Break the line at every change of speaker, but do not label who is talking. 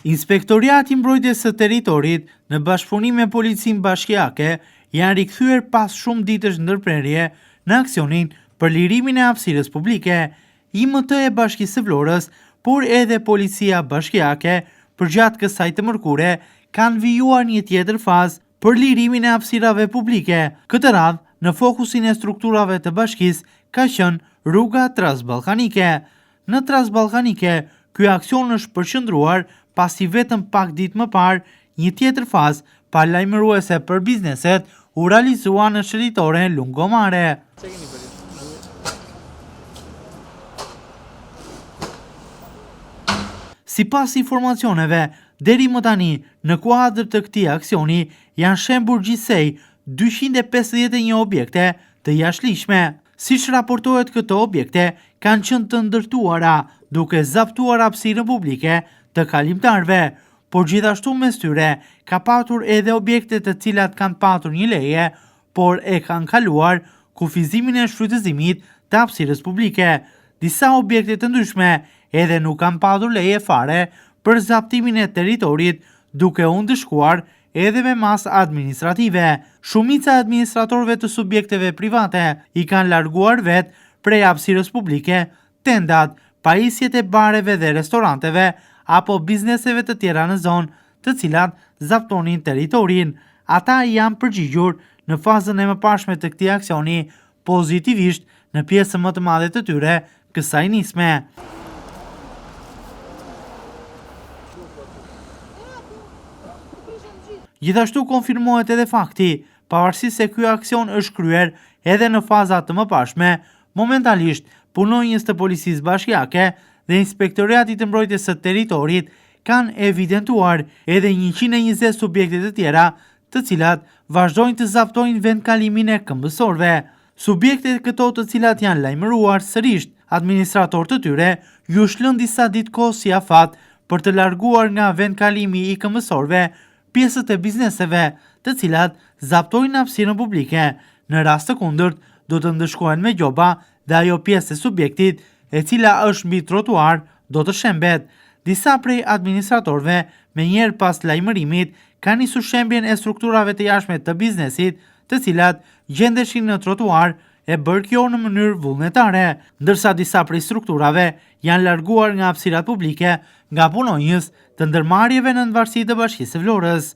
Inspektoriati Mbrojtjes së Territorit në bashkëpunim me Policinë Bashkiake janë rikthyer pas shumë ditësh ndërprerje në aksionin për lirimin e hapësirës publike. IMT e Bashkisë së Vlorës, por edhe Policia Bashkiake përgjatë kësaj të mërkure kanë vijuar një tjetër fazë për lirimin e hapësirave publike. Këtë radhë, në fokusin e strukturave të bashkisë ka qenë rruga Transballkanike. Në Transballkanike, ky aksion është përqendruar pasi vetëm pak ditë më parë, një tjetër fazë palajmëruese për bizneset u realizua në shëritoren Lungomare. Sipas informacioneve, deri më tani, në kuadër të këtij aksioni janë shembur gjithsej 251 objekte të jashtëligjshme. Siç raportohet, këto objekte kanë qenë të ndërtuara duke zaptuar hapësirën publike të kalimtarëve, por gjithashtu mes tyre ka patur edhe objekte të cilat kanë patur një leje, por e kanë kaluar kufizimin e shfrytëzimit të hapësirës publike. Disa objekte të ndryshme edhe nuk kanë patur leje fare për zaptimin e territorit, duke u ndëshkuar edhe me masë administrative. Shumica e administratorëve të subjekteve private i kanë larguar vetë prej hapësirës publike tendat, pajisjet e bareve dhe restoranteve apo bizneseve të tjera në zonë, të cilat zaptonin territorin. Ata janë përgjigjur në fazën e mëparshme të këtij aksioni pozitivisht në pjesën më të madhe të tyre kësaj nisme. Gjithashtu konfirmohet edhe fakti, pavarësisht se ky aksion është kryer edhe në faza të mëparshme, momentalisht punonjës të Policisë Bashkiake dhe Inspektoriatit të Mbrojtjes së Territorit kanë evidentuar edhe 120 subjekte të tjera, të cilat vazhdojnë të zaptojnë vendkalimin e këmbësorëve. Subjektet këto të cilat janë lajmëruar sërish administrator të tyre ju shlën disa ditë kohë si afat për të larguar nga vendkalimi i këmbësorëve pjesët e bizneseve të cilat zaptojnë hapësirën publike. Në rast të kundërt, do të ndëshkohen me gjoba dhe ajo pjesë e subjektit e cila është mbi trotuar do të shembet. Disa prej administratorëve me njerë pas lajmërimit kanë nisur shembjen e strukturave të jashtme të biznesit, të cilat gjendeshin në trotuar, e bërë kjo në mënyrë vullnetare, ndërsa disa prej strukturave janë larguar nga hapësirat publike nga punonjës të ndërmarrjeve në varësi të Bashkisë së Vlorës.